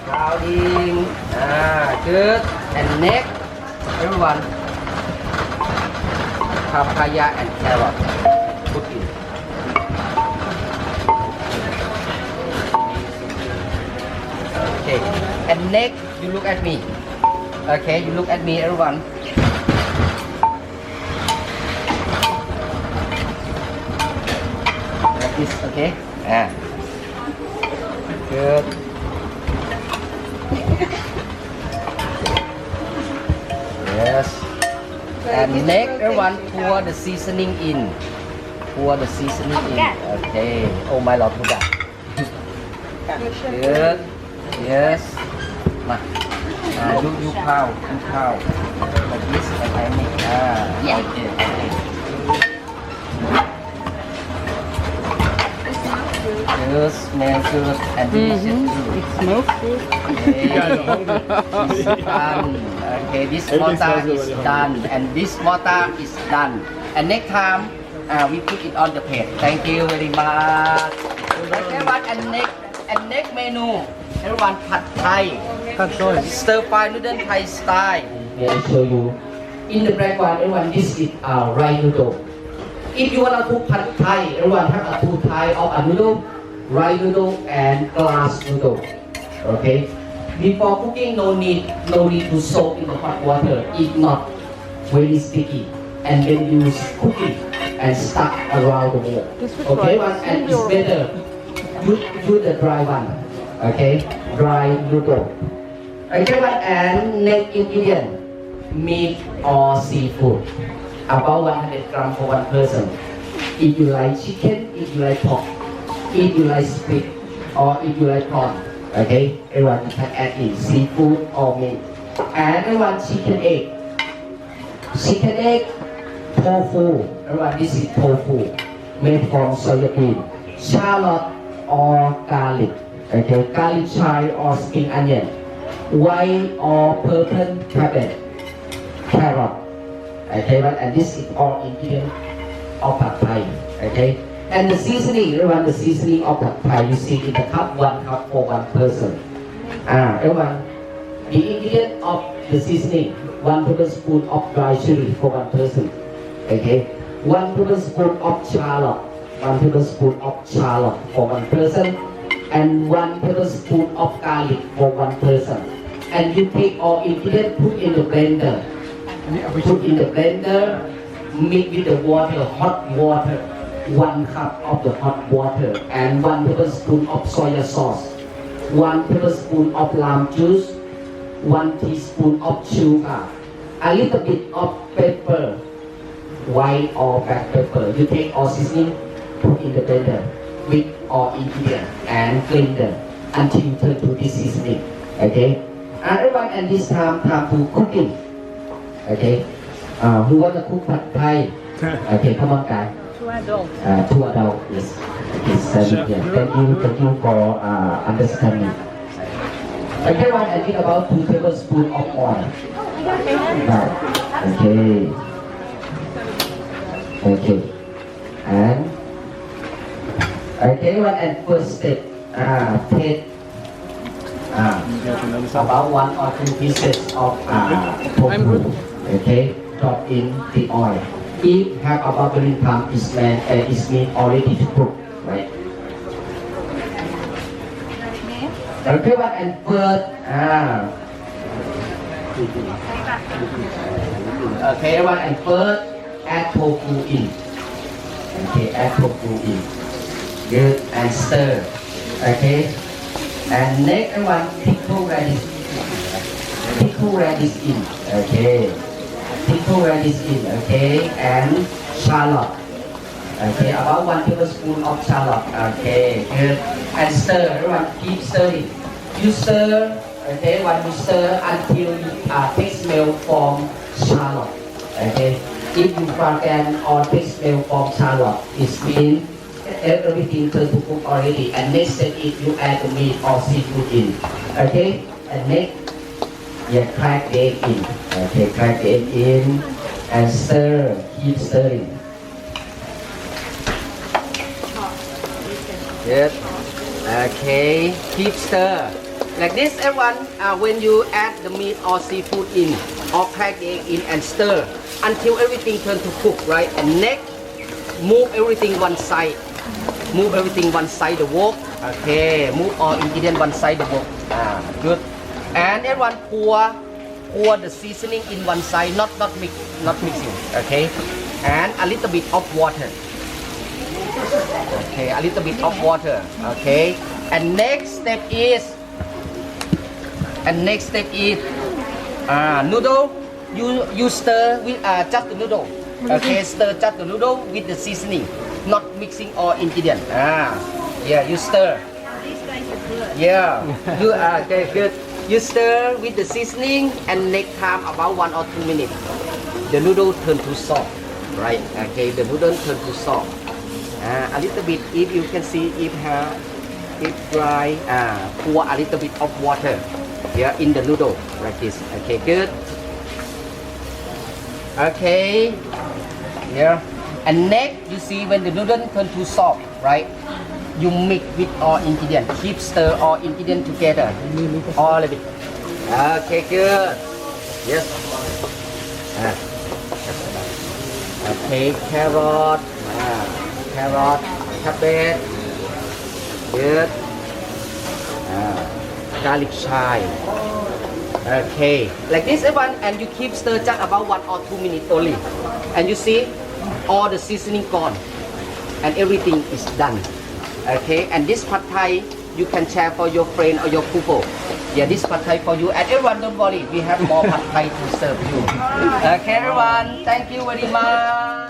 Crowding. Good. And next, everyone. Papaya and carrot. Put in. Okay. And next, you look at me. Okay, you look at me, everyone. Like this, okay? Good. Yes. And next, everyone, pour the seasoning in. Pour the seasoning in. Okay. Oh my Lord, Buddha. Good. Yes. You pound. Like this, and I make. Okay. Good, smell good, and delicious too. It smells good. Okay. Done. Okay, this mortar is done, and this mortar is done. And next time, we put it on the plate. Thank you very much. Everyone, and next menu, everyone, pad Thai. Stir fry noodle Thai style. May I show you? In the black one, everyone, this is rice noodle. If you want to cook pad Thai, everyone have a two type of a noodle, rice noodle and glass noodle. Okay. Before cooking, no need to soak in the hot water. If not, very sticky, and then use cooking and stuck around the wall. Okay, one and it's better. Use the dry one. Okay, dry noodle. Okay, one and next ingredient, meat or seafood. About 100 grams for one person. If you like chicken, if you like pork, if you like squid, or if you like prawn, okay, everyone can add in seafood or meat. And everyone chicken egg, tofu. Everyone, this is tofu made from soya bean, shallot or garlic, okay, garlic chive or spring onion, white or purple carrot. Okay, and this is all ingredient of pad Thai. Okay, and the seasoning, everyone, the seasoning of pad Thai you see in the cup, 1 cup for one person. Everyone, the ingredient of the seasoning, 1 tablespoon of dry chili for one person. Okay, 1 tablespoon of shallot, 1 tablespoon of shallot for one person, and 1 tablespoon of garlic for one person. And you take all ingredients, put in the blender. Put in the blender, mix with the water, hot water, 1 cup of the hot water, and 1 tablespoon of soya sauce, 1 tablespoon of lime juice, 1 teaspoon of sugar, a little bit of pepper, white or black pepper. You take all seasoning, put in the blender, mix all ingredients, and blend them until you turn to this seasoning. Okay? And everyone, and this time to cooking. Okay, who want to cook pad Thai? Okay, come on, guys. 2 adults. 2 adults, yes. Okay, thank you for understanding. Okay, one, I need about 2 tablespoons of oil. Right. Okay, and okay, one, and first step, take about 1 or 2 pieces of tofu. Okay, drop in the oil. If have a bubbling pump, is mean already to cook, right? Okay, one, and first, okay, one, and first, add tofu in. Okay, add tofu in. Good, and stir. Okay, and next one, pickle radish in. Okay. Pickle radish in, okay, and shallot. Okay, about 1 tablespoon of shallot. Okay, good. And stir, everyone, keep stirring. You stir, okay, when you stir until you take smell from shallot. Okay, if you forget or take smell from shallot, it means everything turned to cook already. And next step is you add the meat or seafood in. Okay, and next. Yeah, crack the egg in. Okay, crack the egg in and stir. Keep stirring. Good. Okay, keep stir. Like this, everyone, when you add the meat or seafood in, or crack the egg in and stir until everything turn to cook, right? And next, move everything one side. Move everything one side the wok. Okay, move all ingredient one side the wok. Good. And everyone pour the seasoning in one side, not mixing. Okay. And a little bit of water. Okay, a little bit of water. Okay. And next step is noodle. You stir with just the noodle. Okay, stir just the noodle with the seasoning, not mixing all ingredient. Yeah, you stir. These guys are good. Yeah, you okay, good. You stir with the seasoning and next time about 1 or 2 minutes, the noodle turn to soft, right? Okay, the noodle turn to soft. A little bit, if you can see, if dry, pour a little bit of water, yeah, in the noodle like this. Okay, good. Okay, yeah. And next, you see when the noodle turn to soft, right? You mix with all ingredient. Keep stir all ingredient together. All of it. Okay, good. Yes. Okay, carrot, cabbage. Good. Garlic chive. Okay, like this, everyone, and you keep stir just about 1 or 2 minutes only. And you see, all the seasoning gone, and everything is done. Okay, and this pad thai you can share for your friend or your people. Yeah, this pad thai for you. And everyone, don't worry, we have more pad thai to serve you. Okay, everyone, thank you very much.